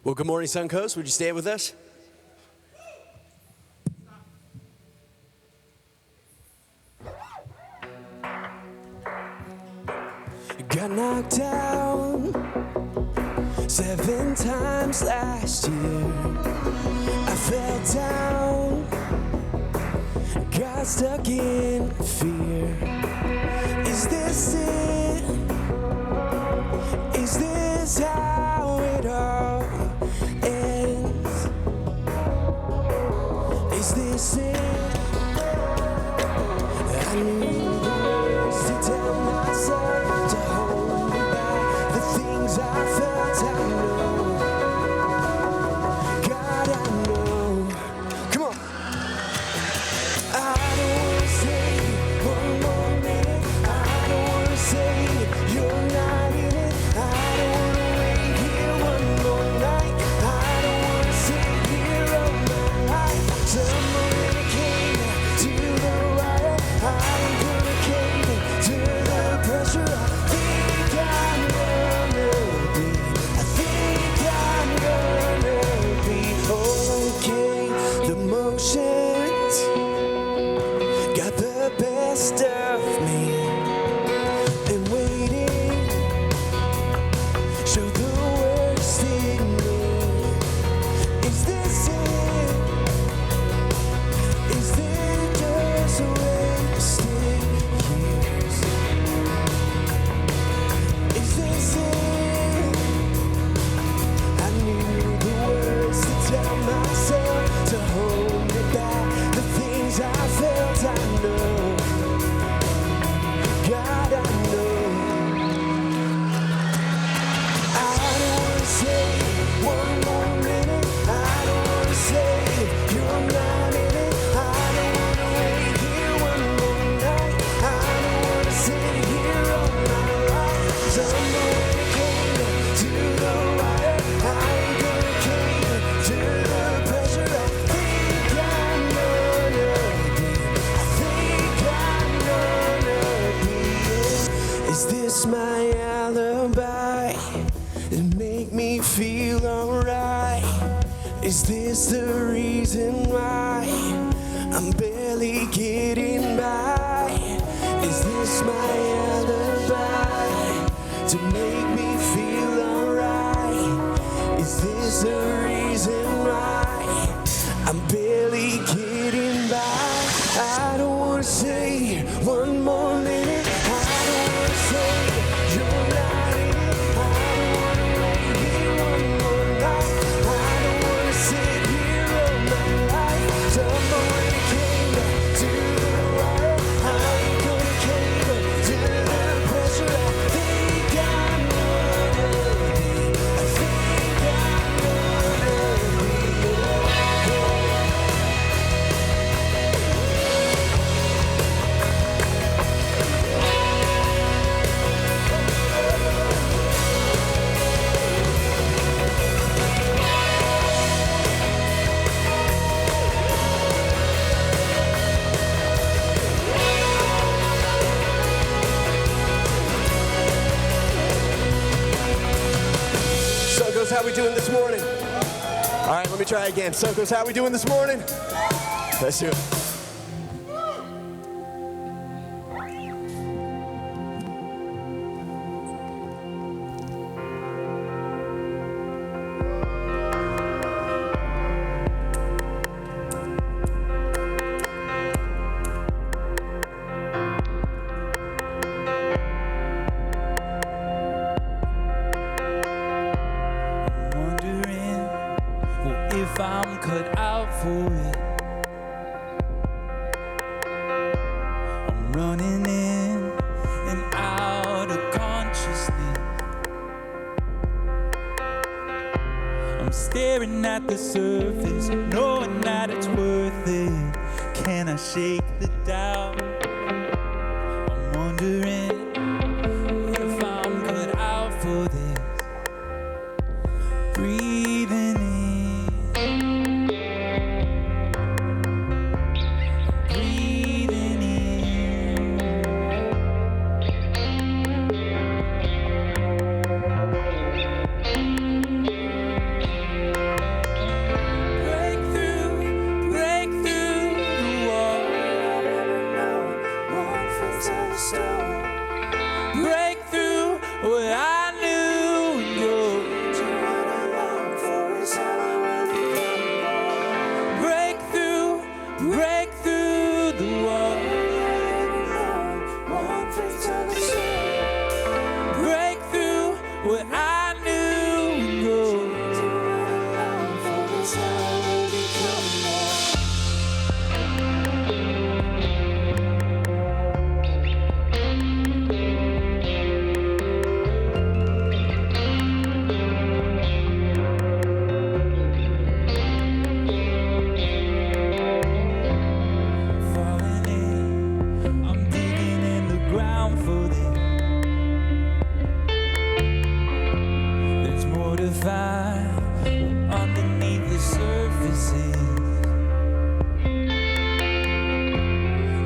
Well, good morning, Suncoast. Would you stand with us? Got knocked down 7 times last year. I fell down, got stuck in fear. Is this it? Is this how it all ends? Is this it? I knew the words to tell myself to hold me back. The things I felt, I know. God, I know. Come on. I don't wanna say one more minute. I don't wanna say you're not in it. I don't wanna wait here one more night. I don't wanna sit here all my life. Someone came to the wire. I'm gonna cave to the pressure. I think I'm gonna be. I think I'm gonna be okay. The motions got the best of me, and waiting showed the worst in me. Is this it? Is this just wasted years? Is this it? I knew the words to tell myself to hold me back. The things I felt, I know. God, I know. I don't wanna say one more minute. I don't wanna say you're not in it. I don't wanna wait here one more night. I don't wanna sit here all my life. Someone came to the wire. I ain't gonna cave to the pressure. I think I'm gonna be. I think I'm gonna be. Is this my alibi? It make me feel alright. Is this the reason why I'm barely getting by? Is this my alibi to make me feel alright? Is this the reason why I'm barely getting by? I don't wanna say one more minute. I don't wanna say you're not in it. I don't wanna wait here one more night. I don't wanna sit here all my life. Someone came to the wire. I ain't gonna cave to the pressure. I think I'm gonna be. I think I'm gonna be okay. Sunkos, how we doing this morning? All right, let me try again. Sunkos, how we doing this morning? Let's do it. Wondering if I'm cut out for it. I'm running in and out of consciousness. I'm staring at the surface, knowing that it's worth it. Can I shake the doubt? I'm wondering if I'm cut out for this. Breathing in, breathing in. break through what I knew and grow. Falling in, I'm digging in the ground for this. There's more to find underneath the surface.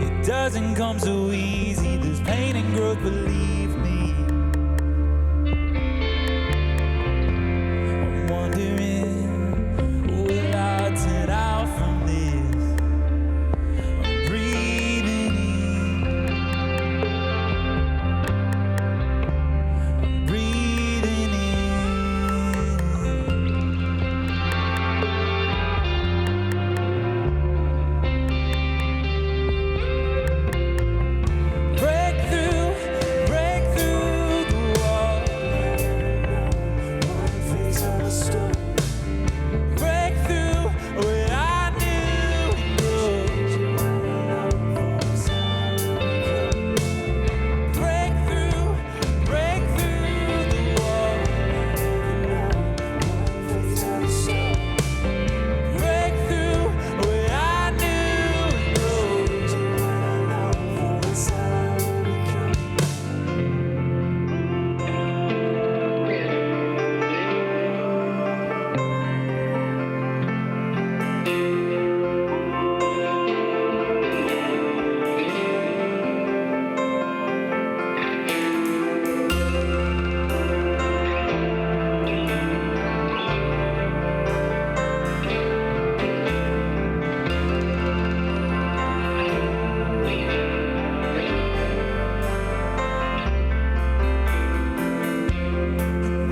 It doesn't come so easy. There's pain and growth, believe me. I'm wondering, will I turn out from this? I'm breathing in. I'm breathing in. Break through the wall. Break through what I knew and grow. Break through the wall. Break through what I knew and grow.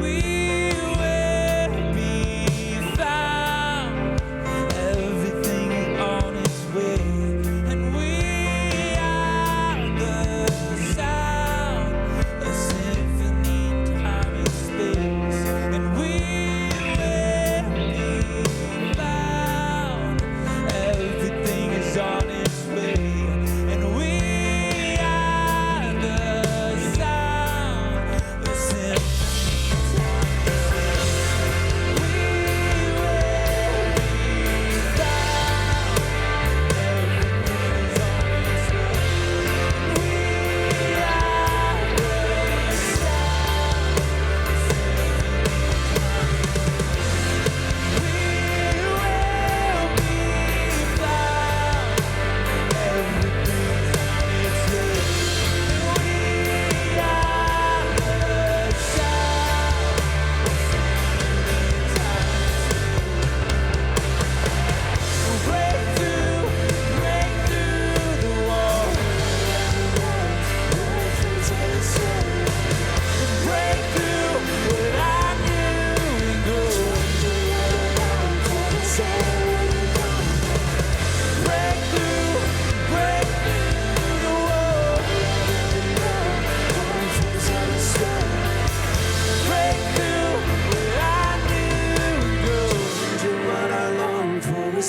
We will be found. Everything is on its way, and we are the sound, a symphony in time and space. And we will be found. Everything is on its way, and we are the sound, a symphony.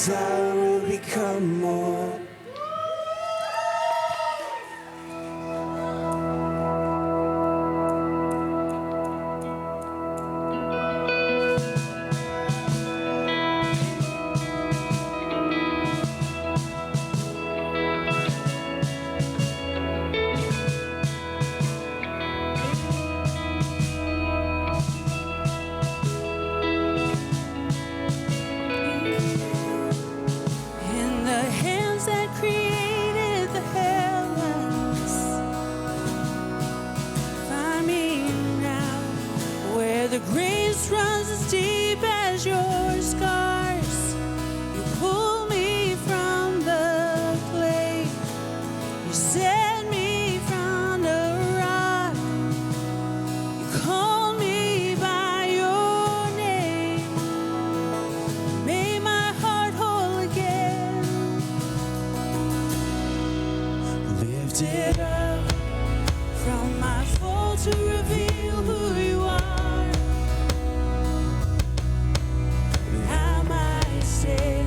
I will become more. In the hands that created the heavens, find me now, where the grace runs as deep as your scars. You pull me from the clay, you set me from the rock, you call me by your name, made my heart whole again. Lifted up from not fall to reveal who you are. But I might say,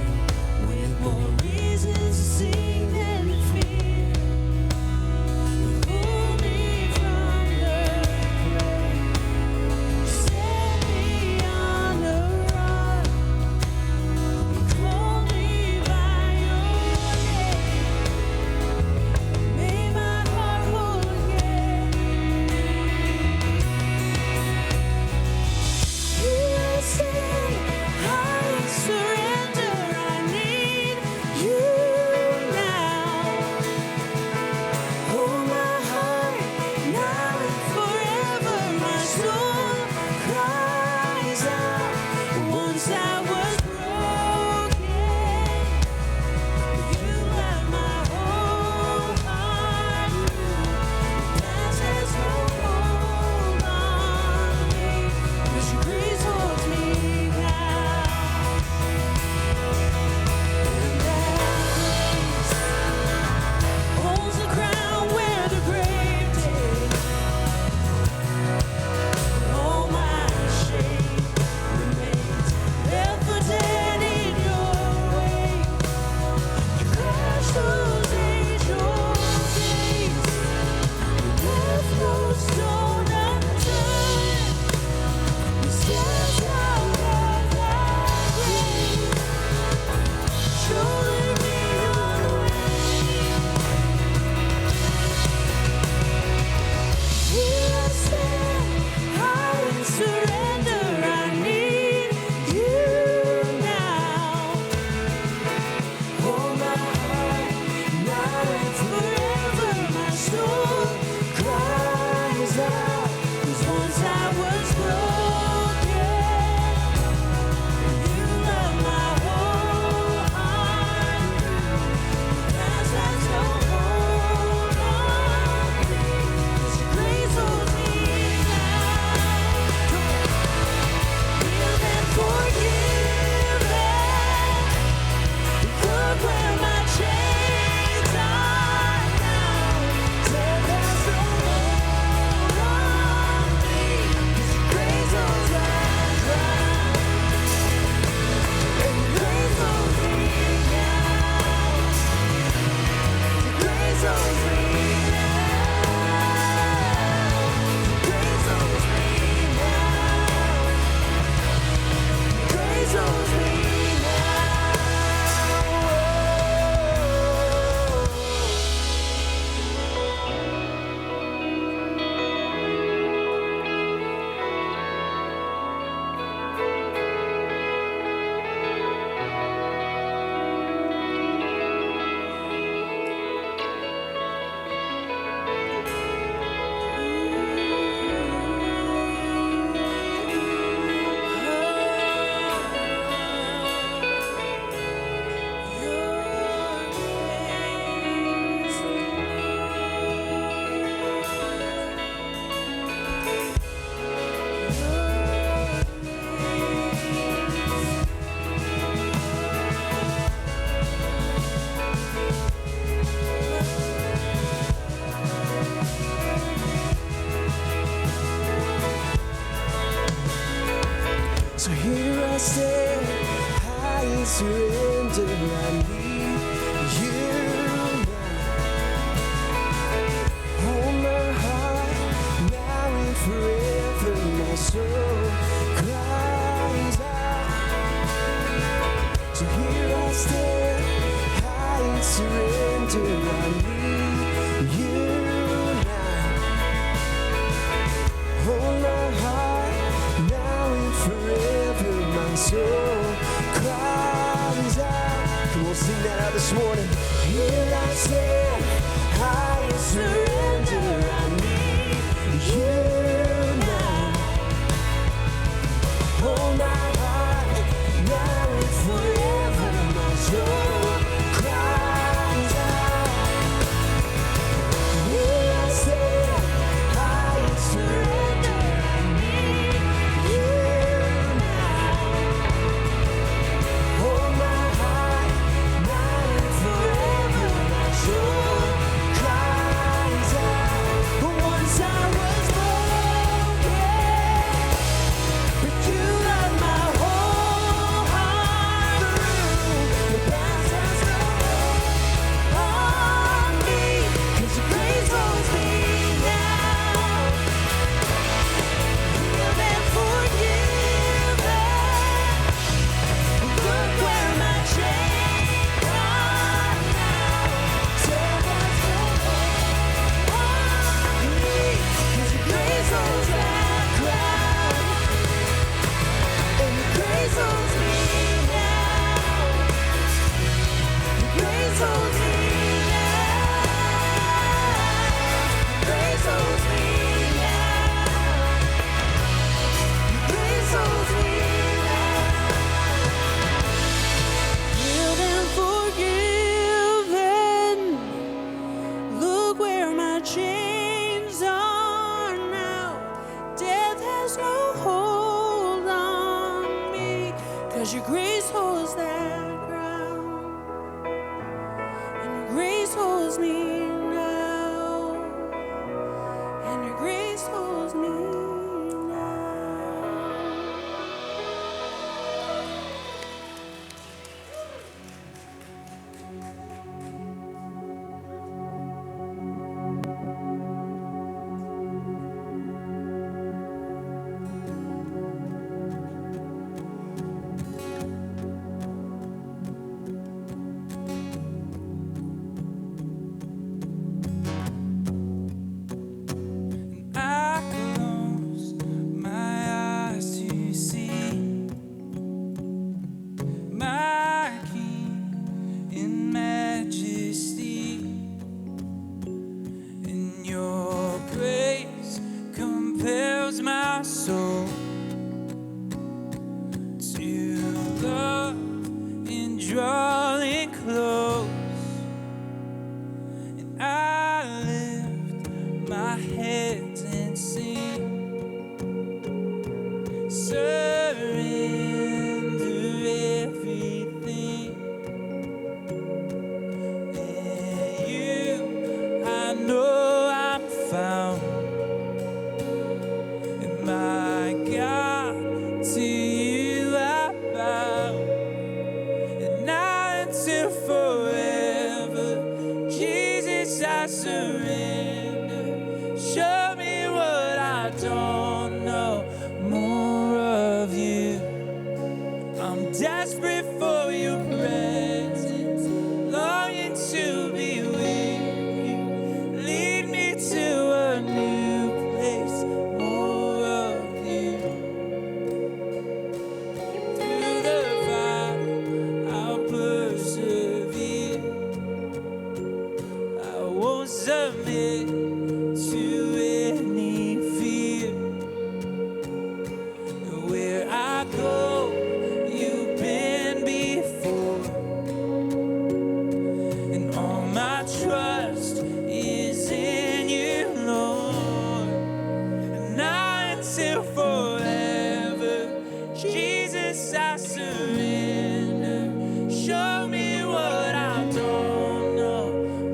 with more reasons to sing than to fear, you pull me from the grave, set me on a rock, you call me by your name, made my heart whole again. Here I stand, I surrender, I need you now. Hold my heart now and forever. My soul cries out. Once I was broken, you have my whole heart. Past has no hold on me, 'cause your grace holds me now. And that grace holds the crown where the grave did. All my shame remains, left for dead in your wake. You crashed those angel gates, you left no stone unturned. You stepped out of that grave, showing me your way. Here I stand, I surrender, I need you now. Hold my heart now and forever. My soul cries out, 'cause once I was broken, you love my whole heart. Past has no hold on me, 'cause your grace holds me now. Healed and forgiven, look where my chains are now. Death has no hold on me, 'cause your grace holds my ground. And your grace holds me now. Your grace holds me now. Your grace holds me now. Your grace holds me So here I stand, I surrender, I need you now. Hold my heart now and forever. My soul cries out. So here I stand, I surrender, I need you now. Hold my heart now and forever. My soul cries out. Come on, sing that out this morning. Here I stand, I surrender, I need you now. Hold my heart now and forever. My soul cries out. Here I stand, I surrender, I need you now. Hold my heart now and forever. My soul 'cause your grace holds that ground, and your grace holds me now, and your grace holds me now. I close my eyes to see my King in majesty, and your grace compels my soul to love and drawing close. And I lift my hands and sing, surrender everything. In you, I know I'm found. And my God, to you I bow. And now until forever, Jesus, I surrender. Show me what I don't know, more of you. I'm desperate for your presence, longing to be with you. Lead me to a new place, more of you. Through the fire, I'll persevere. I won't submit to any fear. Where I go, you've been before, and all my trust is in you, Lord. And now until forever, Jesus, I surrender. Show me what I don't know,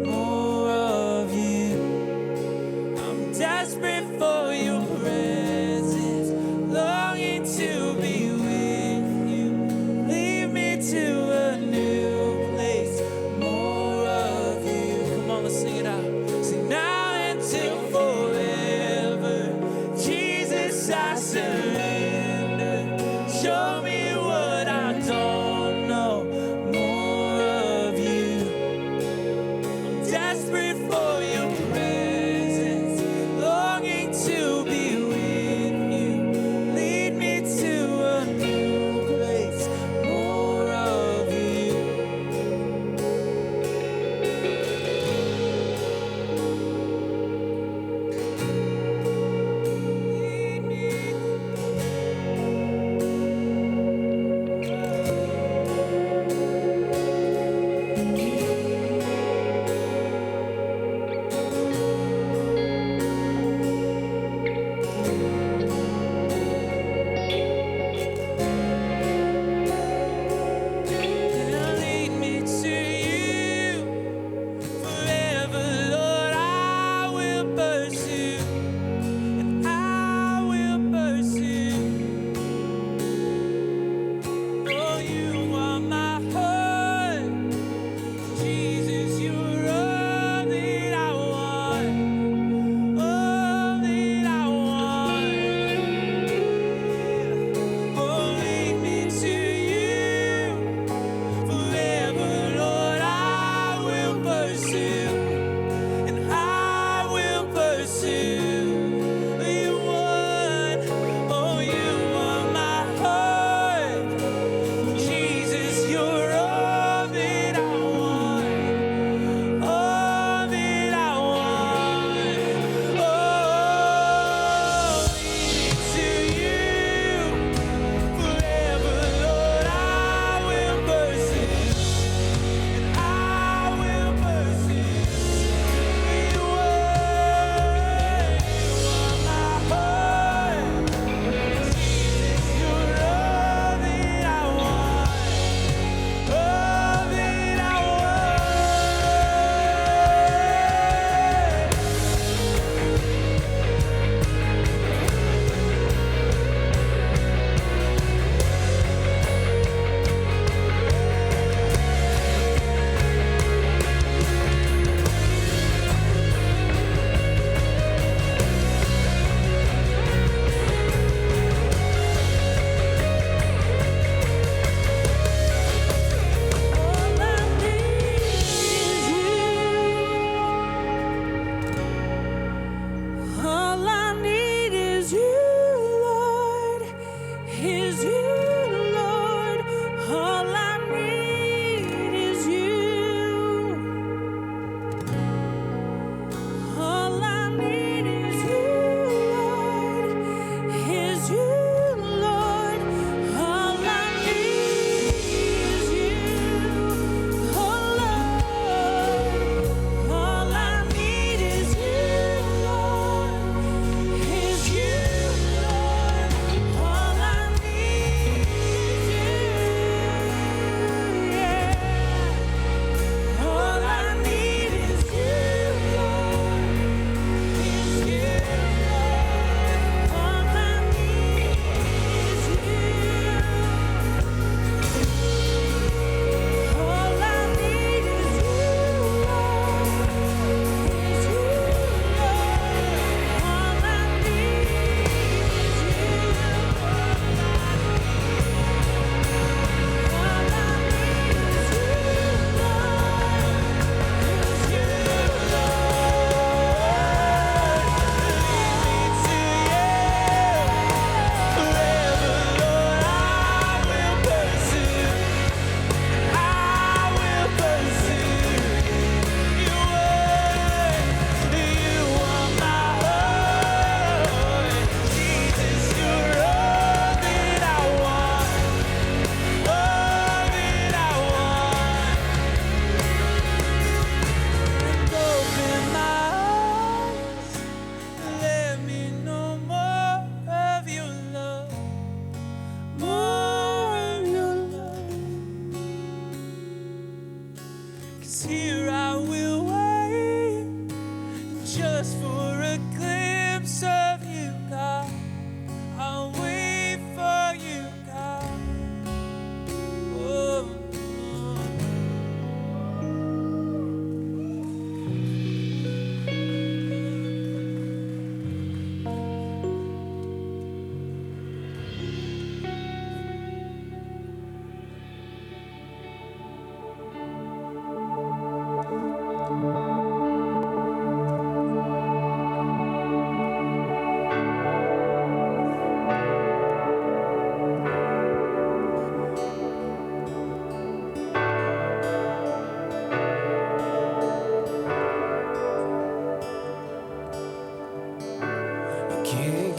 more of you. I'm desperate for your presence, longing to be with you. Lead me to a new place, more of you. Come on, let's sing it out. Sing now until forever, Jesus, I surrender. Show me what I don't know, more of you. I'm desperate for your presence, longing to be with you. Lead me to a new place, more of you. Lead me.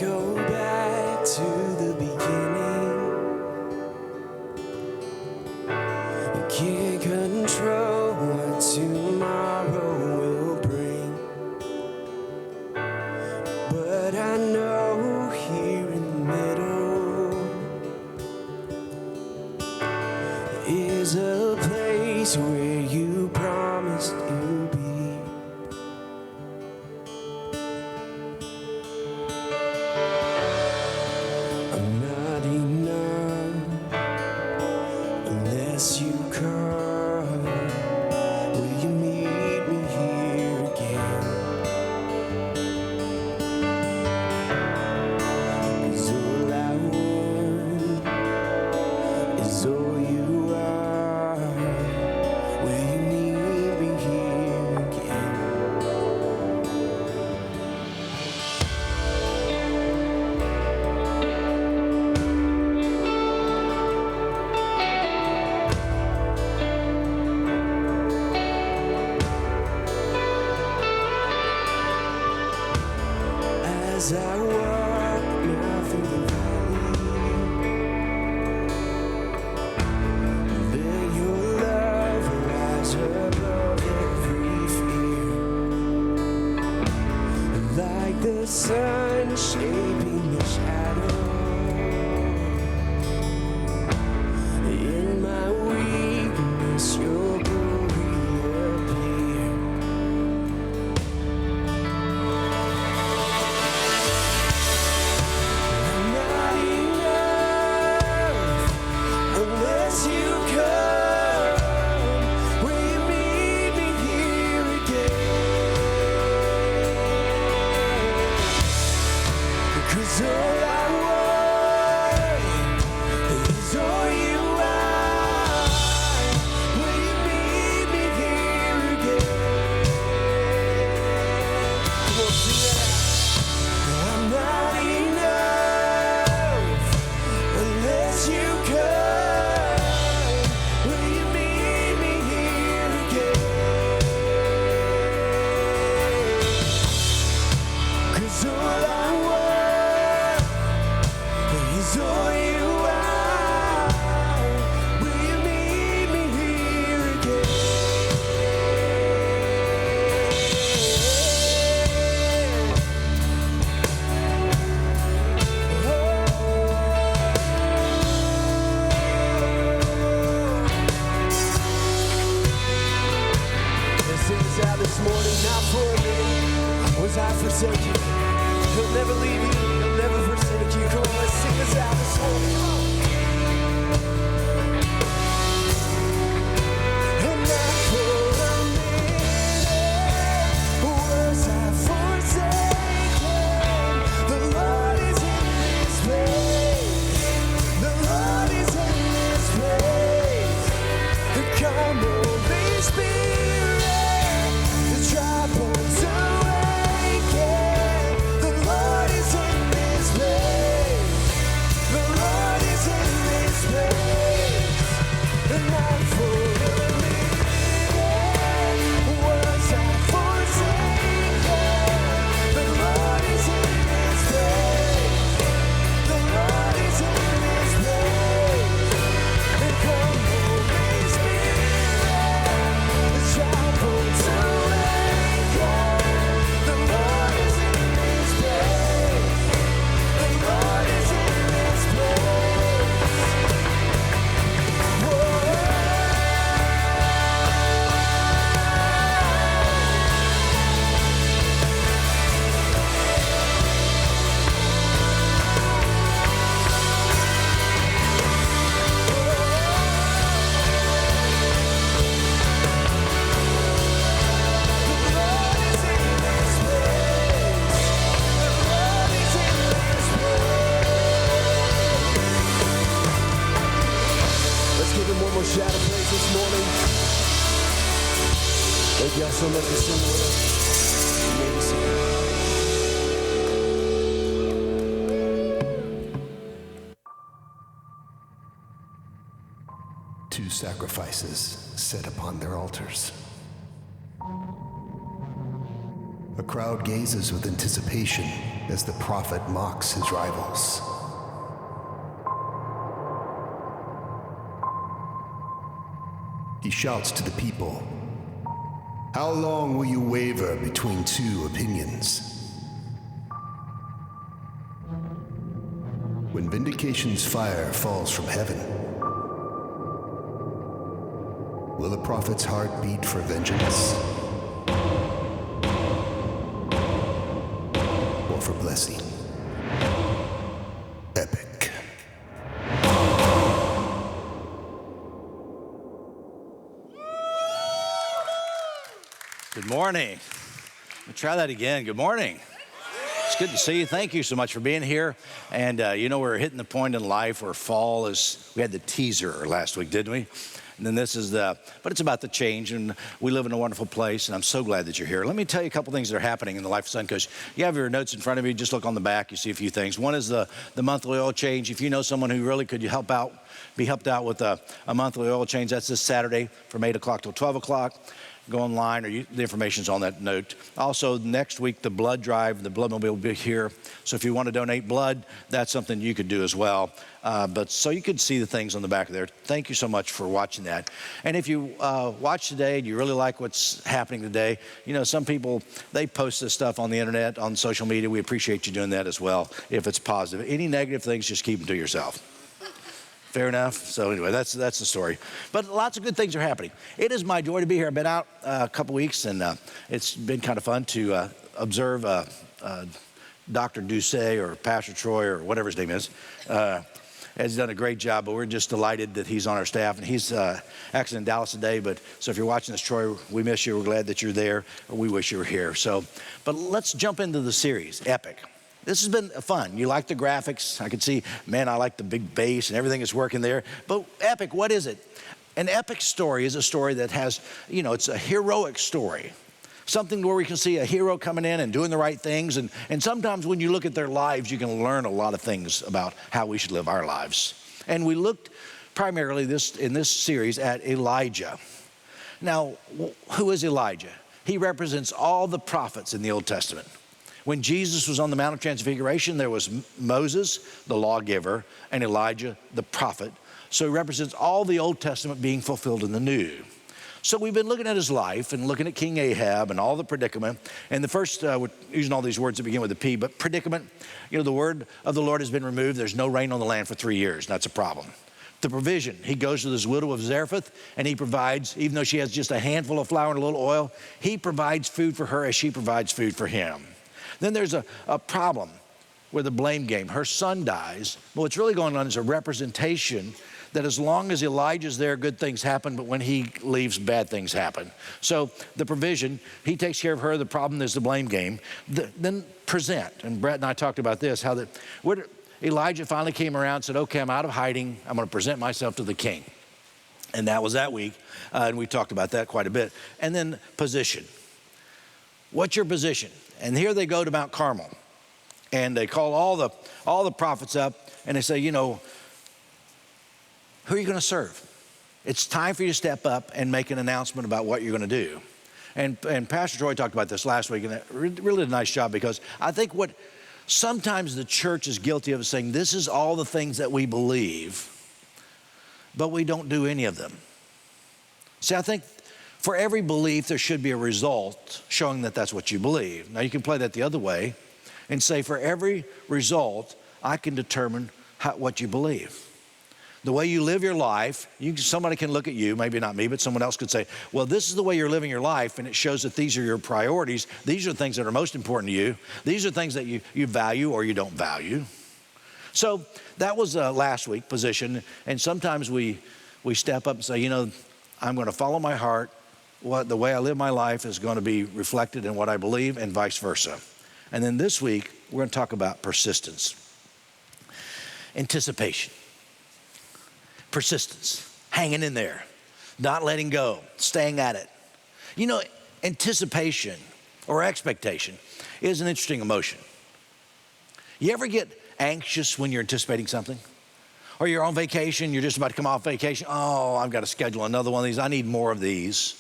go back to the beginning. You can't control what tomorrow will bring. But I know here in the middle is a place where you promised you'd be. I'm not enough unless you come. Will you meet me here again? 'Cause all I want is all you are. Will you meet me here again? As I walk now through the valley, let your love rise above every fear, like the sun shaping the shadow. In my weakness, your glory appear. I'm not enough unless you come. Will you meet me here again? 'Cause all I want is all you are. Will you meet me here again? Come on, sing it out. I'm not enough unless you come. Will you meet me here again? 'Cause all I want is all you are. Will you meet me here again? Let's sing this out this morning. Not for a minute was I forsaken. He'll never leave you. He'll never forsake you. Come on, let's sing this out this morning. Come on. And not for a minute was I forsaken. The Lord is in this place. The Lord is in this place. Come, Holy Spirit, the dry bones awaken. The Lord is in this place. The Lord is in this place. And not for a minute was I forsaken. The Lord is in this place. The Lord is in this place. And come, Holy Spirit, the dry bones awaken. The Lord is in this place. The Lord is in this place. Whoa. Let's give him one more shout of praise this morning. Thank y'all so much for singing with us. Amazing. Two sacrifices set upon their altars. A crowd gazes with anticipation as the prophet mocks his rivals. He shouts to the people, "How long will you waver between two opinions?" When vindication's fire falls from heaven, will a prophet's heart beat for vengeance or for blessing? Epic. Good morning. We'll try that again. Good morning. It's good to see you. Thank you so much for being here. And we're hitting the point in life where fall is, we had the teaser last week, didn't we? And then this is but it's about the change, and we live in a wonderful place, and I'm so glad that you're here. Let me tell you a couple things that are happening in the life of Suncoast. You have your notes in front of you. Just look on the back. You see a few things. One is the monthly oil change. If you know someone who really could be helped out with a monthly oil change, that's this Saturday from 8 o'clock till 12 o'clock. Go online, the information's on that note. Also, next week, the blood drive, the blood mobile will be here. So if you want to donate blood, that's something you could do as well. So you could see the things on the back of there. Thank you so much for watching that. And if you watch today and you really like what's happening today, some people, they post this stuff on the internet, on social media. We appreciate you doing that as well, if it's positive. Any negative things, just keep them to yourself. Fair enough? So anyway, that's the story. But lots of good things are happening. It is my joy to be here. I've been out a couple weeks, and it's been kind of fun to observe Dr. Doucet or Pastor Troy or whatever his name is. Has done a great job, but we're just delighted that he's on our staff. And he's actually in Dallas today, so if you're watching this, Troy, we miss you. We're glad that you're there. We wish you were here. But let's jump into the series, Epic. This has been fun. You like the graphics. I can see, man, I like the big bass and everything is working there. But epic, what is it? An epic story is a story that has, it's a heroic story. Something where we can see a hero coming in and doing the right things. And sometimes when you look at their lives, you can learn a lot of things about how we should live our lives. And we looked primarily in this series at Elijah. Now, who is Elijah? He represents all the prophets in the Old Testament. When Jesus was on the Mount of Transfiguration, there was Moses, the lawgiver, and Elijah, the prophet. So he represents all the Old Testament being fulfilled in the New. So we've been looking at his life and looking at King Ahab and all the predicament. And the first, we're using all these words that begin with a P, but predicament, the word of the Lord has been removed. There's no rain on the land for 3 years. That's a problem. The provision, he goes to this widow of Zarephath, and he provides, even though she has just a handful of flour and a little oil, he provides food for her as she provides food for him. Then there's a problem with the blame game. Her son dies. But what's really going on is a representation that as long as Elijah's there, good things happen, but when he leaves, bad things happen. So the provision, he takes care of her. The problem is the blame game. Then present, and Brett and I talked about this, how Elijah finally came around and said, okay, I'm out of hiding. I'm going to present myself to the king. And that was that week, and we talked about that quite a bit. And then position. What's your position? And here they go to Mount Carmel, and they call all the prophets up, and they say, who are you going to serve? It's time for you to step up and make an announcement about what you're going to do. And Pastor Troy talked about this last week, and it really did a nice job, because I think what sometimes the church is guilty of is saying, this is all the things that we believe, but we don't do any of them. See, I think for every belief, there should be a result showing that that's what you believe. Now, you can play that the other way and say, for every result, I can determine what you believe. The way you live your life, somebody can look at you, maybe not me, but someone else could say, well, this is the way you're living your life, and it shows that these are your priorities. These are the things that are most important to you. These are things that you value or you don't value. So that was last week, position. And sometimes we step up and say, I'm going to follow my heart. The way I live my life is going to be reflected in what I believe, and vice versa. And then this week, we're going to talk about persistence. Anticipation. Persistence. Hanging in there. Not letting go. Staying at it. Anticipation or expectation is an interesting emotion. You ever get anxious when you're anticipating something? Or you're on vacation, you're just about to come off vacation. Oh, I've got to schedule another one of these. I need more of these.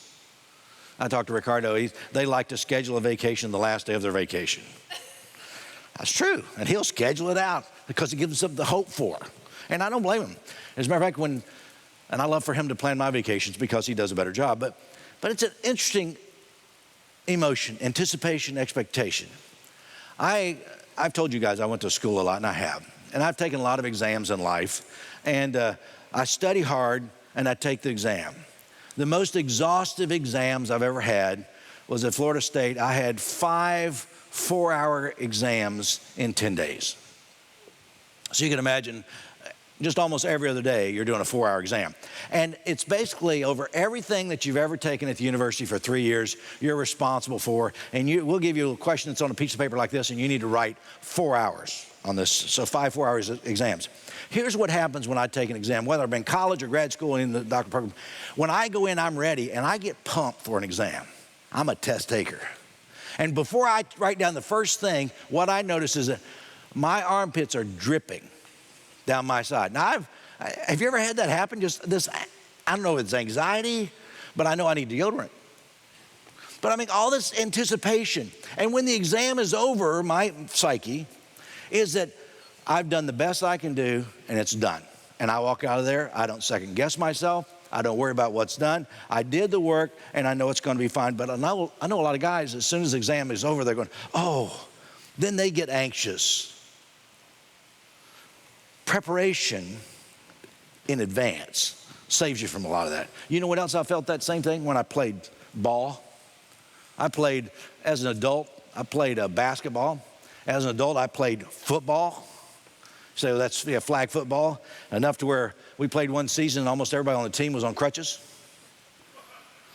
I talked to Ricardo. They like to schedule a vacation the last day of their vacation. That's true. And he'll schedule it out because it gives him something to hope for. And I don't blame him. As a matter of fact, and I love for him to plan my vacations because he does a better job. But it's an interesting emotion, anticipation, expectation. I've told you guys I went to school a lot, and I have. And I've taken a lot of exams in life. And I study hard, and I take the exam. The most exhaustive exams I've ever had was at Florida State. I had 5 4-hour exams in 10 days. So you can imagine just almost every other day you're doing a 4-hour exam. And it's basically over everything that you've ever taken at the university for 3 years, you're responsible for. And we'll give you a question that's on a piece of paper like this, and you need to write 4 hours on this. So 5 4-hour exams. Here's what happens when I take an exam, whether I'm in college or grad school and in the doctoral program. When I go in, I'm ready, and I get pumped for an exam. I'm a test taker. And before I write down the first thing, what I notice is that my armpits are dripping down my side. Now, have you ever had that happen? Just this, I don't know if it's anxiety, but I know I need deodorant. But I mean, all this anticipation. And when the exam is over, my psyche is that I've done the best I can do, and it's done. And I walk out of there, I don't second guess myself. I don't worry about what's done. I did the work, and I know it's going to be fine. But I know a lot of guys, as soon as the exam is over, they're going, oh, then they get anxious. Preparation in advance saves you from a lot of that. You know what else I felt that same thing when I played ball? As an adult, I played basketball. As an adult, I played football. So that's flag football, enough to where we played one season and almost everybody on the team was on crutches.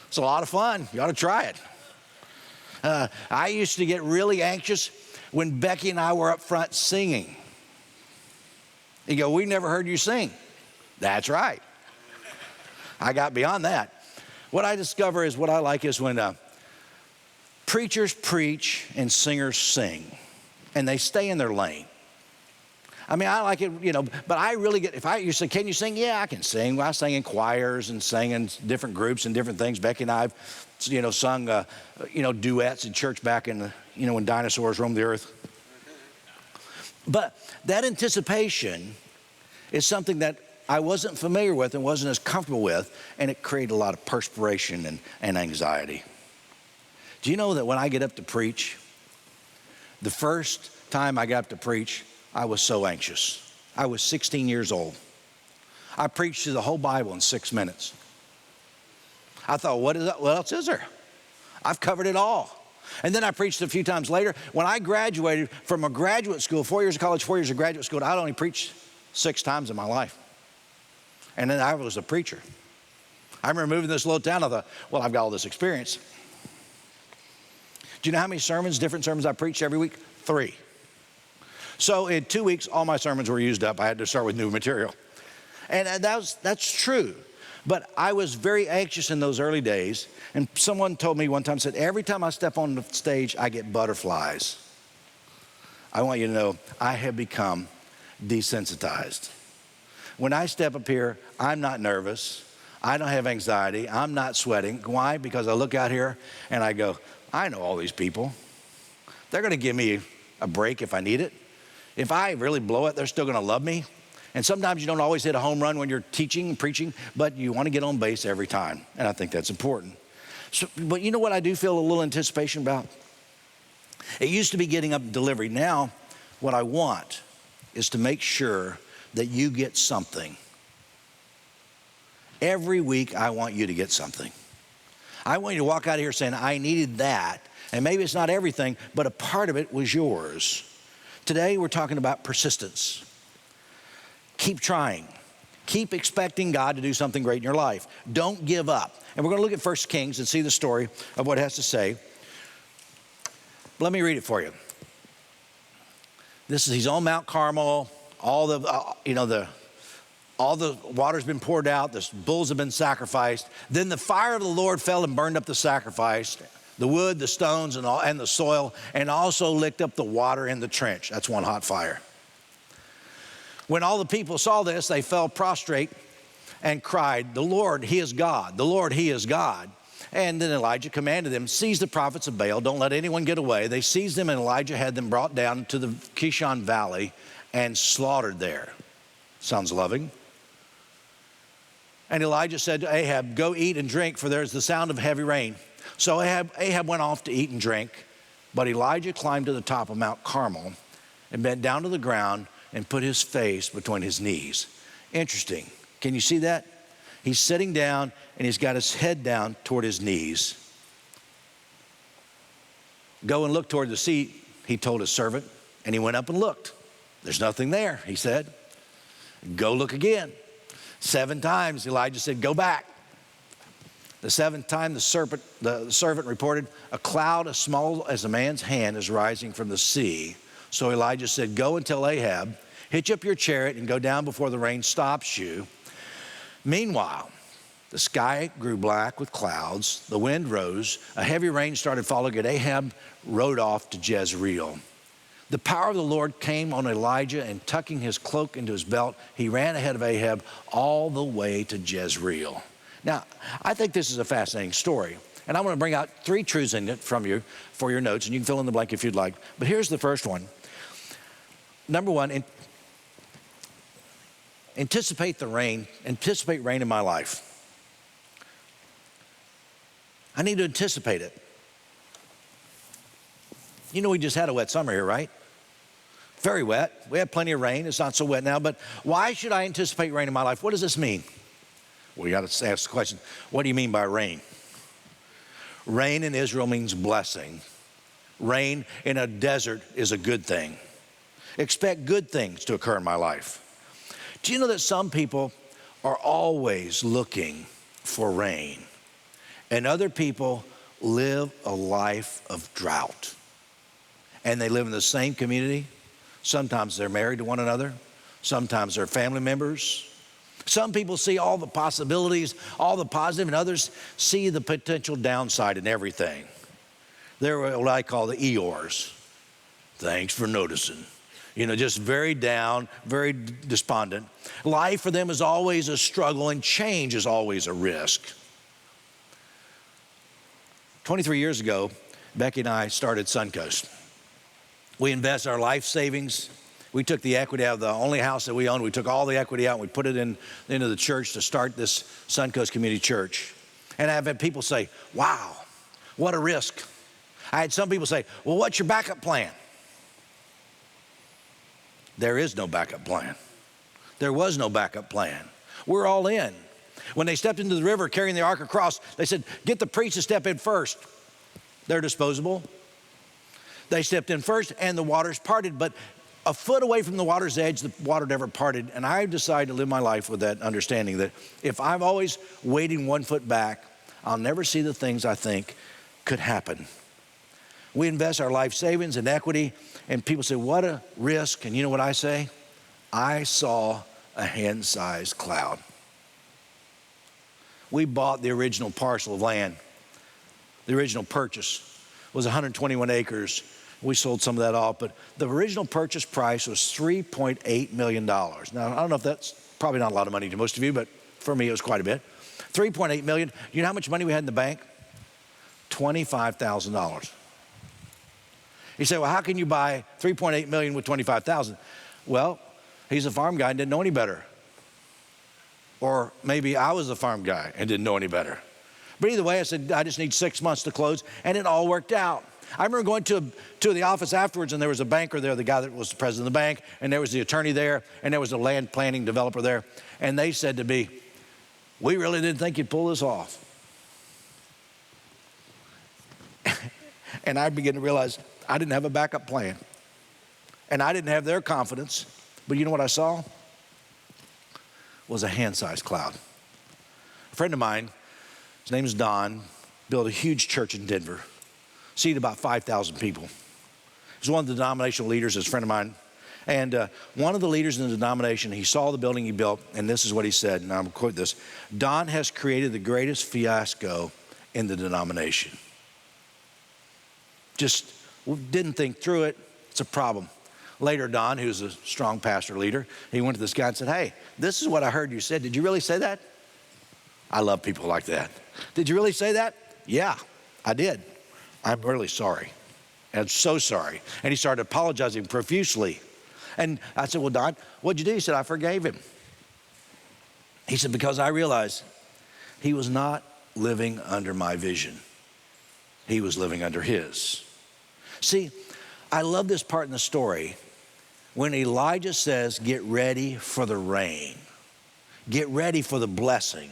It's a lot of fun. You ought to try it. I used to get really anxious when Becky and I were up front singing. You go, we never heard you sing. That's right. I got beyond that. What I discover is what I like is when preachers preach and singers sing, and they stay in their lane. I mean, I like it, but I really get, you say, can you sing? Yeah, I can sing. Well, I sang in choirs and sang in different groups and different things. Becky and I have, sung, duets in church back in when dinosaurs roamed the earth. But that anticipation is something that I wasn't familiar with and wasn't as comfortable with, and it created a lot of perspiration and anxiety. Do you know that when I get up to preach, the first time I got up to preach, I was so anxious. I was 16 years old. I preached through the whole Bible in 6 minutes. I thought, what else is there? I've covered it all. And then I preached a few times later. When I graduated from a graduate school, 4 years of college, 4 years of graduate school, I'd only preached 6 times in my life. And then I was a preacher. I remember moving to this little town. I thought, well, I've got all this experience. Do you know how many different sermons I preached every week? 3. So in 2 weeks, all my sermons were used up. I had to start with new material. And that's true. But I was very anxious in those early days. And someone told me one time, said, every time I step on the stage, I get butterflies. I want you to know, I have become desensitized. When I step up here, I'm not nervous. I don't have anxiety. I'm not sweating. Why? Because I look out here and I go, I know all these people. They're going to give me a break if I need it. If I really blow it, they're still going to love me. And sometimes you don't always hit a home run when you're teaching and preaching, but you want to get on base every time. And I think that's important. But you know what I do feel a little anticipation about? It used to be getting up and delivery. Now, what I want is to make sure that you get something. Every week, I want you to get something. I want you to walk out of here saying, I needed that. And maybe it's not everything, but a part of it was yours. Today, we're talking about persistence. Keep trying. Keep expecting God to do something great in your life. Don't give up. And we're going to look at 1 Kings and see the story of what it has to say. Let me read it for you. He's on Mount Carmel. All the water's been poured out. The bulls have been sacrificed. Then the fire of the Lord fell and burned up the sacrifice, the wood, the stones, and the soil, and also licked up the water in the trench. That's one hot fire. When all the people saw this, they fell prostrate and cried, the Lord, He is God. The Lord, He is God. And then Elijah commanded them, seize the prophets of Baal, don't let anyone get away. They seized them, and Elijah had them brought down to the Kishon Valley and slaughtered there. Sounds loving. And Elijah said to Ahab, go eat and drink, for there is the sound of heavy rain. So Ahab went off to eat and drink, but Elijah climbed to the top of Mount Carmel and bent down to the ground and put his face between his knees. Interesting. Can you see that? He's sitting down and he's got his head down toward his knees. Go and look toward the sea, he told his servant, and he went up and looked. There's nothing there, he said. Go look again. 7 times Elijah said, go back. The 7th time the servant reported, a cloud as small as a man's hand is rising from the sea. So Elijah said, go and tell Ahab, hitch up your chariot and go down before the rain stops you. Meanwhile, the sky grew black with clouds, the wind rose, a heavy rain started falling, and Ahab rode off to Jezreel. The power of the Lord came on Elijah, and tucking his cloak into his belt, he ran ahead of Ahab all the way to Jezreel. Now, I think this is a fascinating story, and I want to bring out 3 truths in it from you for your notes, and you can fill in the blank if you'd like. But here's the first one. Number 1, anticipate rain in my life. I need to anticipate it. You know, we just had a wet summer here, right? Very wet. We had plenty of rain. It's not so wet now, but why should I anticipate rain in my life? What does this mean? Well, you got to ask the question, what do you mean by rain? Rain in Israel means blessing. Rain in a desert is a good thing. Expect good things to occur in my life. Do you know that some people are always looking for rain, and other people live a life of drought? And they live in the same community. Sometimes they're married to one another. Sometimes they're family members. Some people see all the possibilities, all the positive, and others see the potential downside in everything. They're what I call the Eeyores. Thanks for noticing. You know, just very down, very despondent. Life for them is always a struggle, and change is always a risk. 23 years ago, Becky and I started Suncoast. We invest our life savings. We took the equity out of the only house that we owned. We took all the equity out and we put it into the church to start this Suncoast Community Church. And I've had people say, wow, what a risk. I had some people say, well, what's your backup plan? There is no backup plan. There was no backup plan. We're all in. When they stepped into the river carrying the ark across, they said, get the priest to step in first. They're disposable. They stepped in first and the waters parted, but a foot away from the water's edge, the water never parted. And I decided to live my life with that understanding that if I'm always waiting 1 foot back, I'll never see the things I think could happen. We invest our life savings and equity, and people say, what a risk. And you know what I say? I saw a hand-sized cloud. We bought the original parcel of land. The original purchase was 121 acres. We sold some of that off, but the original purchase price was $3.8 million. Now, I don't know if that's probably not a lot of money to most of you, but for me, it was quite a bit. $3.8 million. You know how much money we had in the bank? $25,000. You say, well, how can you buy $3.8 million with $25,000? Well, he's a farm guy and didn't know any better. Or maybe I was a farm guy and didn't know any better. But either way, I said, I just need 6 months to close, and it all worked out. I remember going to the office afterwards, and there was a banker there, the guy that was the president of the bank, and there was the attorney there, and there was a land planning developer there, and they said to me, we really didn't think you'd pull this off. And I began to realize I didn't have a backup plan, and I didn't have their confidence, but you know what I saw? Was a hand-sized cloud. A friend of mine, his name is Don, built a huge church in Denver, seated about 5,000 people. He's one of the denominational leaders, as a friend of mine. And one of the leaders in the denomination, he saw the building he built, and this is what he said, and I'll quote this: Don has created the greatest fiasco in the denomination. Just didn't think through it. It's a problem. Later, Don, who's a strong pastor leader, he went to this guy and said, hey, this is what I heard you said. Did you really say that? I love people like that. Did you really say that? Yeah, I did. I'm really sorry. I'm so sorry. And he started apologizing profusely. And I said, well, Don, what'd you do? He said, I forgave him. He said, because I realized he was not living under my vision. He was living under his. See, I love this part in the story when Elijah says, get ready for the rain. Get ready for the blessing.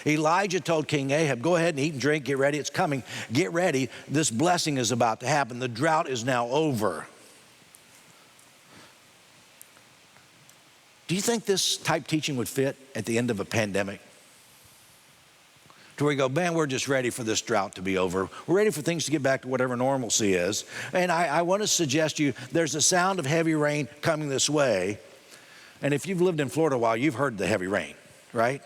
Elijah told King Ahab, go ahead and eat and drink, get ready, it's coming. Get ready, this blessing is about to happen. The drought is now over. Do you think this type teaching would fit at the end of a pandemic? To where you go, man, we're just ready for this drought to be over. We're ready for things to get back to whatever normalcy is. And I want to suggest to you, there's a sound of heavy rain coming this way. And if you've lived in Florida a while, you've heard the heavy rain, right?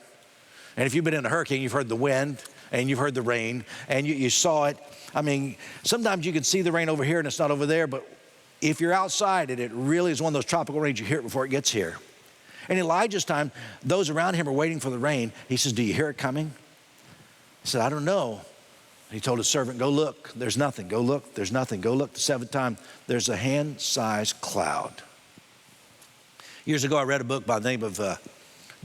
And if you've been in a hurricane, you've heard the wind and you've heard the rain and you saw it. I mean, sometimes you can see the rain over here and it's not over there, but if you're outside it really is one of those tropical rains, you hear it before it gets here. In Elijah's time, those around him are waiting for the rain. He says, do you hear it coming? He said, I don't know. He told his servant, go look. There's nothing. Go look. There's nothing. Go look the seventh time. There's a hand-sized cloud. Years ago, I read a book by the name of The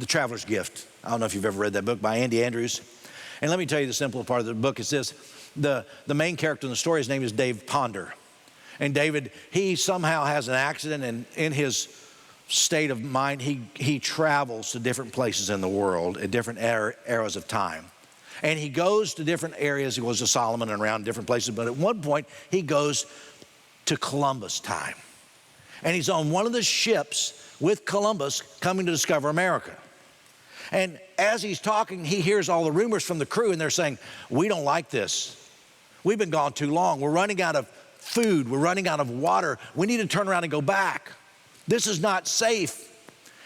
Traveler's Gift. I don't know if you've ever read that book by Andy Andrews. And let me tell you the simple part of the book is this. The main character in the story, his name is Dave Ponder. And David, he somehow has an accident, and in his state of mind, he travels to different places in the world at different eras of time. And he goes to different areas. He goes to Solomon and around different places. But at one point, he goes to Columbus time. And he's on one of the ships with Columbus coming to discover America. And as he's talking, he hears all the rumors from the crew, and they're saying, we don't like this. We've been gone too long. We're running out of food. We're running out of water. We need to turn around and go back. This is not safe.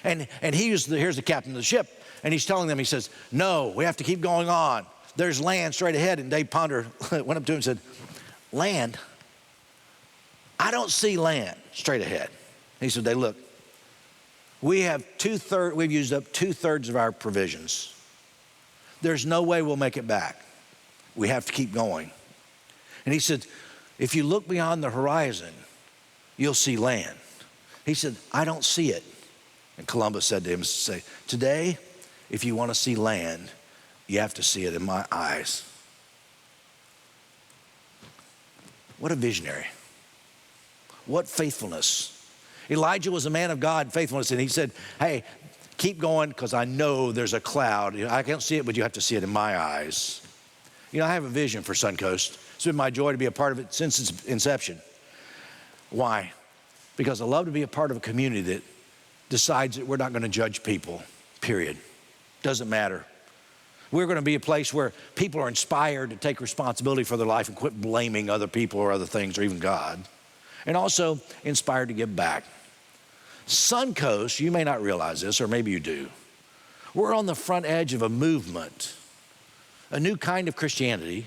And here's the captain of the ship. And he's telling them, he says, no, we have to keep going on. There's land straight ahead. And Dave Ponder went up to him and said, land? I don't see land straight ahead. He said, look, we've used up 2/3 of our provisions. There's no way we'll make it back. We have to keep going. And he said, if you look beyond the horizon, you'll see land. He said, I don't see it. And Columbus said to him, today, if you want to see land, you have to see it in my eyes. What a visionary. What faithfulness. Elijah was a man of God, faithfulness, and he said, hey, keep going because I know there's a cloud. I can't see it, but you have to see it in my eyes. You know, I have a vision for Suncoast. It's been my joy to be a part of it since its inception. Why? Because I love to be a part of a community that decides that we're not going to judge people, period. Doesn't matter. We're going to be a place where people are inspired to take responsibility for their life and quit blaming other people or other things or even God. And also inspired to give back. Suncoast, you may not realize this, or maybe you do. We're on the front edge of a movement, a new kind of Christianity,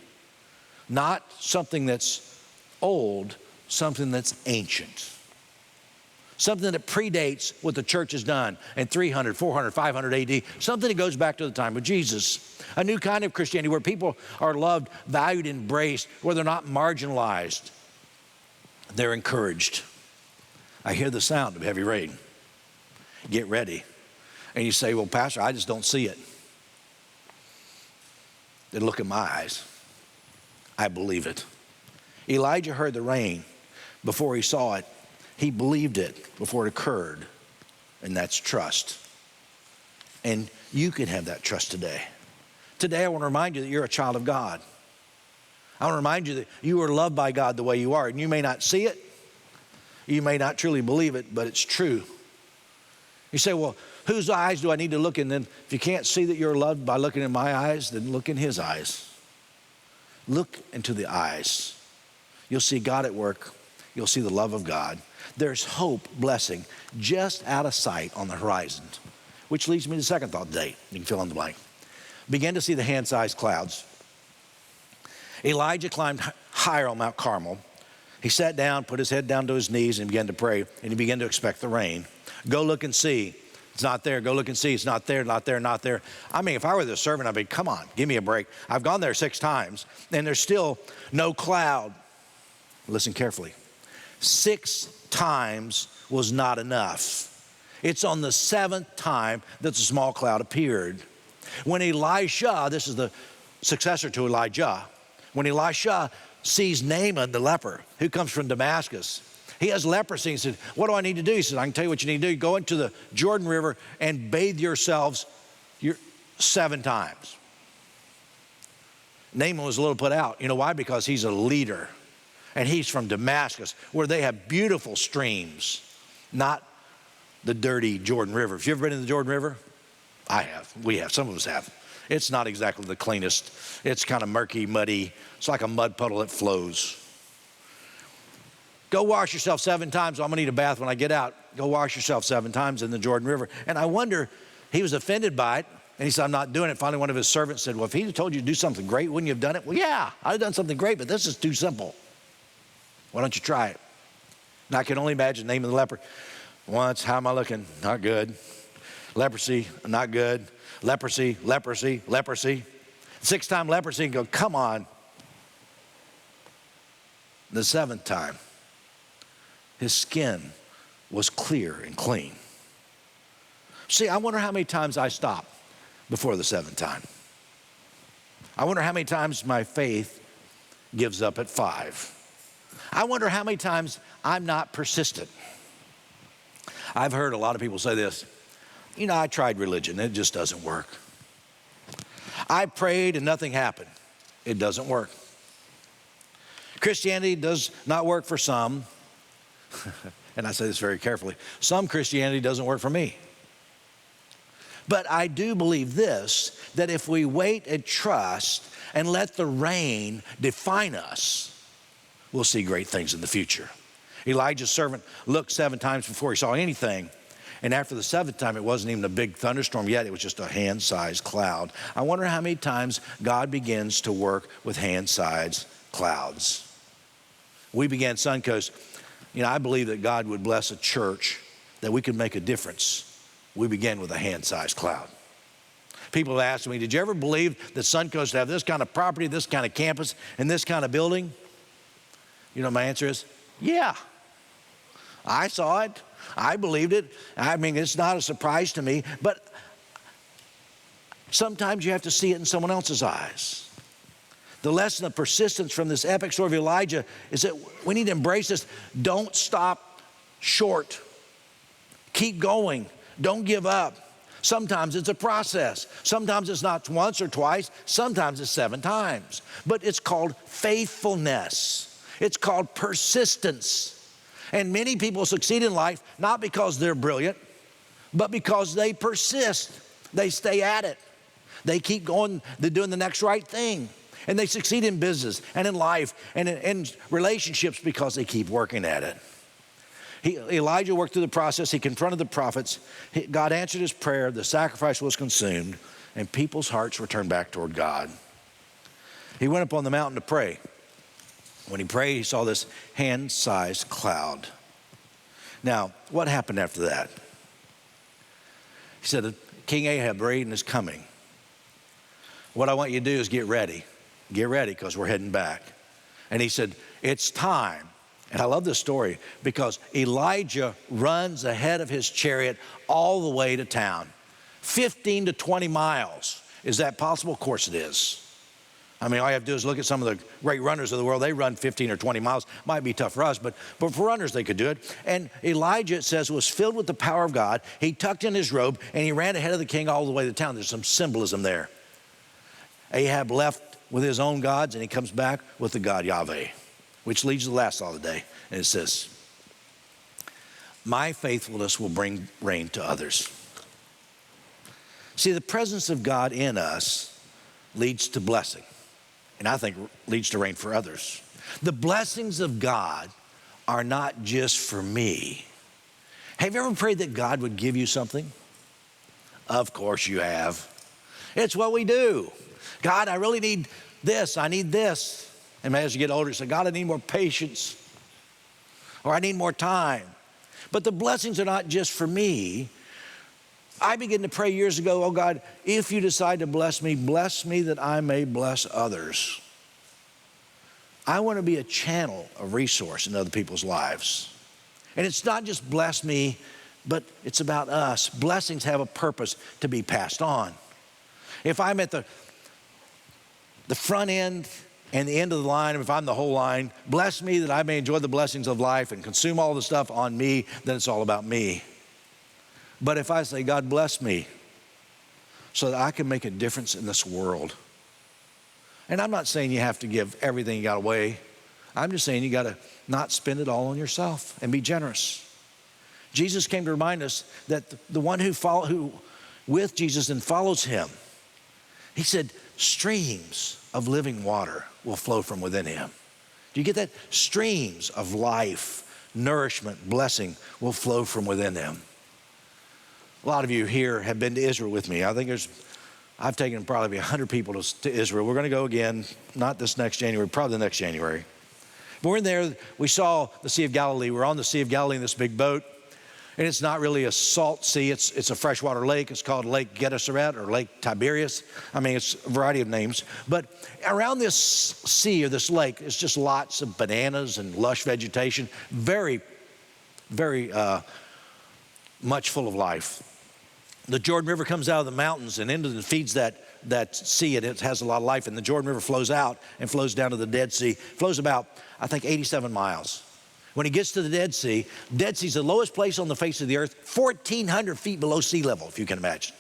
not something that's old, something that's ancient. Something that predates what the church has done in 300, 400, 500 AD. Something that goes back to the time of Jesus. A new kind of Christianity where people are loved, valued, embraced, where they're not marginalized. They're encouraged. I hear the sound of heavy rain. Get ready. And you say, well, Pastor, I just don't see it. Then look at my eyes. I believe it. Elijah heard the rain before he saw it. He believed it before it occurred, and that's trust. And you can have that trust today. Today, I want to remind you that you're a child of God. I want to remind you that you are loved by God the way you are, and you may not see it, you may not truly believe it, but it's true. You say, well, whose eyes do I need to look in? Then if you can't see that you're loved by looking in my eyes, then look in his eyes. Look into the eyes. You'll see God at work. You'll see the love of God. There's hope, blessing, just out of sight on the horizon. Which leads me to the second thought today. You can fill in the blank. Begin to see the hand-sized clouds. Elijah climbed higher on Mount Carmel. He sat down, put his head down to his knees, and began to pray, and he began to expect the rain. Go look and see. It's not there. Go look and see. It's not there, not there, not there. I mean, if I were the servant, I'd be, come on, give me a break. I've gone there 6 times, and there's still no cloud. Listen carefully. 6 times was not enough. It's on the 7th time that the small cloud appeared. When Elisha, this is the successor to Elijah, when Elisha sees Naaman the leper who comes from Damascus, he has leprosy. He said, what do I need to do? He said, I can tell you what you need to do. Go into the Jordan River and bathe yourselves 7 times. Naaman was a little put out. You know why? Because he's a leader. And he's from Damascus, where they have beautiful streams, not the dirty Jordan River. Have you ever been in the Jordan River? I have. We have. Some of us have. It's not exactly the cleanest. It's kind of murky, muddy. It's like a mud puddle that flows. Go wash yourself 7 times. I'm going to need a bath when I get out. Go wash yourself 7 times in the Jordan River. And I wonder, he was offended by it. And he said, I'm not doing it. Finally, one of his servants said, well, if he had told you to do something great, wouldn't you have done it? Well, yeah, I'd have done something great, but this is too simple. Why don't you try it? And I can only imagine the name of the leper. Once, how am I looking? Not good. Leprosy, not good. Leprosy, leprosy, leprosy. 6th time leprosy, and go, come on. The 7th time, his skin was clear and clean. See, I wonder how many times I stop before the 7th time. I wonder how many times my faith gives up at 5. I wonder how many times I'm not persistent. I've heard a lot of people say this, you know, I tried religion, it just doesn't work. I prayed and nothing happened. It doesn't work. Christianity does not work for some, and I say this very carefully, some Christianity doesn't work for me. But I do believe this, that if we wait and trust and let the rain define us, we'll see great things in the future. Elijah's servant looked 7 times before he saw anything. And after the 7th time, it wasn't even a big thunderstorm yet. It was just a hand-sized cloud. I wonder how many times God begins to work with hand-sized clouds. We began Suncoast. You know, I believe that God would bless a church that we could make a difference. We began with a hand-sized cloud. People have asked me, did you ever believe that Suncoast would have this kind of property, this kind of campus, and this kind of building? You know, my answer is, yeah. I saw it. I believed it. I mean, it's not a surprise to me, but sometimes you have to see it in someone else's eyes. The lesson of persistence from this epic story of Elijah is that we need to embrace this. Don't stop short. Keep going. Don't give up. Sometimes it's a process. Sometimes it's not once or twice. Sometimes it's 7 times. But it's called faithfulness. It's called persistence. And many people succeed in life not because they're brilliant, but because they persist. They stay at it. They keep going, they're doing the next right thing. And they succeed in business and in life and in relationships because they keep working at it. Elijah worked through the process. He confronted the prophets. God answered his prayer. The sacrifice was consumed, and people's hearts were turned back toward God. He went up on the mountain to pray. When he prayed, he saw this hand-sized cloud. Now, what happened after that? He said, King Ahab, rain is coming. What I want you to do is get ready. Get ready, because we're heading back. And he said, it's time. And I love this story because Elijah runs ahead of his chariot all the way to town. 15 to 20 miles. Is that possible? Of course it is. I mean, all you have to do is look at some of the great runners of the world. They run 15 or 20 miles. Might be tough for us, but for runners, they could do it. And Elijah, it says, was filled with the power of God. He tucked in his robe, and he ran ahead of the king all the way to town. There's some symbolism there. Ahab left with his own gods, and he comes back with the God Yahweh, which leads to the last thought of the day. And it says, my faithfulness will bring rain to others. See, the presence of God in us leads to blessing. And I think leads to rain for others. The blessings of God are not just for me. Have you ever prayed that God would give you something? Of course you have. It's what we do. God, I really need this. I need this. And as you get older, you say, God, I need more patience. Or I need more time. But the blessings are not just for me. I began to pray years ago, oh God, if you decide to bless me that I may bless others. I want to be a channel of resource in other people's lives. And it's not just bless me, but it's about us. Blessings have a purpose to be passed on. If I'm at the front end and the end of the line, if I'm the whole line, bless me that I may enjoy the blessings of life and consume all the stuff on me, then it's all about me. But if I say, God bless me so that I can make a difference in this world. And I'm not saying you have to give everything you got away. I'm just saying you got to not spend it all on yourself and be generous. Jesus came to remind us that the one who with Jesus and follows him, he said, streams of living water will flow from within him. Do you get that? Streams of life, nourishment, blessing will flow from within him. A lot of you here have been to Israel with me. I think I've taken probably 100 people to Israel. We're going to go again, not this next January, probably the next January. But we're in there, we saw the Sea of Galilee. We're on the Sea of Galilee in this big boat. And it's not really a salt sea, it's a freshwater lake. It's called Lake Gennesaret or Lake Tiberias. I mean, it's a variety of names. But around this sea or this lake, it's just lots of bananas and lush vegetation. Very, very much full of life. The Jordan River comes out of the mountains and feeds that sea, and it has a lot of life. And the Jordan River flows out and flows down to the Dead Sea. Flows about, I think, 87 miles. When he gets to the Dead Sea is the lowest place on the face of the earth, 1,400 feet below sea level, if you can imagine.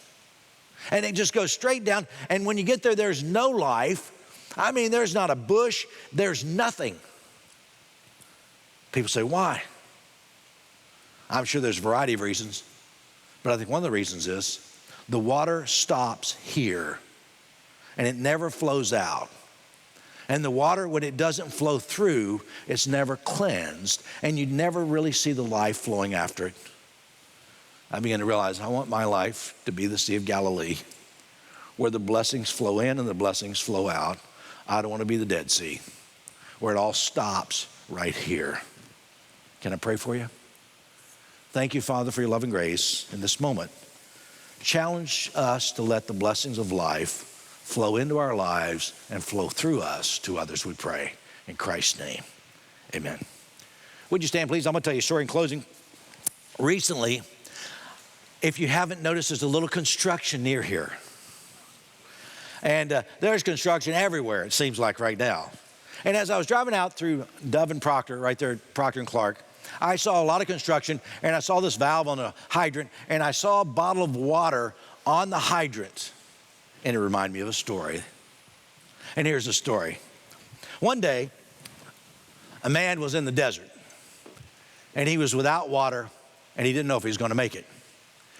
And it just goes straight down. And when you get there, there's no life. I mean, there's not a bush. There's nothing. People say, why? I'm sure there's a variety of reasons. But I think one of the reasons is the water stops here and it never flows out. And the water, when it doesn't flow through, it's never cleansed, and you never really see the life flowing after it. I began to realize I want my life to be the Sea of Galilee, where the blessings flow in and the blessings flow out. I don't want to be the Dead Sea, where it all stops right here. Can I pray for you? Thank you, Father, for your love and grace in this moment. Challenge us to let the blessings of life flow into our lives and flow through us to others, we pray. In Christ's name, amen. Would you stand, please? I'm going to tell you a story in closing. Recently, if you haven't noticed, there's a little construction near here. And there's construction everywhere, it seems like right now. And as I was driving out through Dove and Proctor, right there at Proctor and Clark, I saw a lot of construction, and I saw this valve on a hydrant, and I saw a bottle of water on the hydrant. And it reminded me of a story. And here's the story. One day, a man was in the desert, and he was without water, and he didn't know if he was going to make it.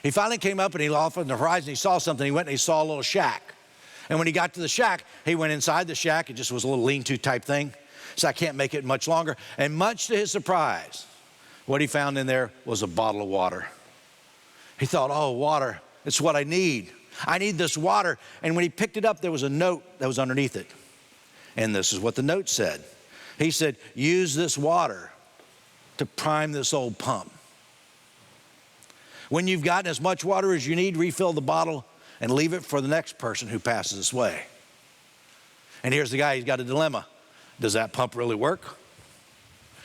He finally came up, and he off on the horizon, he saw something. He went and he saw a little shack. And when he got to the shack, he went inside the shack. It just was a little lean-to type thing. So I can't make it much longer. And much to his surprise, what he found in there was a bottle of water. He thought, oh, water, it's what I need. I need this water. And when he picked it up, there was a note that was underneath it. And this is what the note said. He said, use this water to prime this old pump. When you've gotten as much water as you need, refill the bottle and leave it for the next person who passes this way. And here's the guy, he's got a dilemma. Does that pump really work?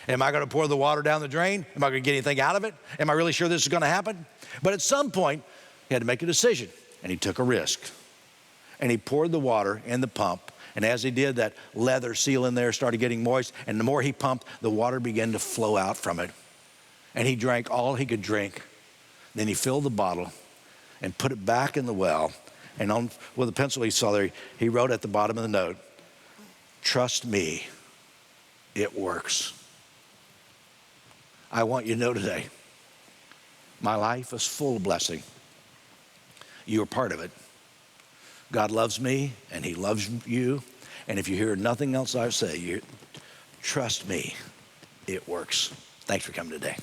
Am I going to pour the water down the drain? Am I going to get anything out of it? Am I really sure this is going to happen? But at some point, he had to make a decision. And he took a risk. And he poured the water in the pump. And as he did, that leather seal in there started getting moist. And the more he pumped, the water began to flow out from it. And he drank all he could drink. Then he filled the bottle and put it back in the well. And with a pencil he saw there, he wrote at the bottom of the note, trust me, it works. I want you to know today, my life is full of blessing. You are part of it. God loves me, and he loves you. And if you hear nothing else I say, trust me, it works. Thanks for coming today.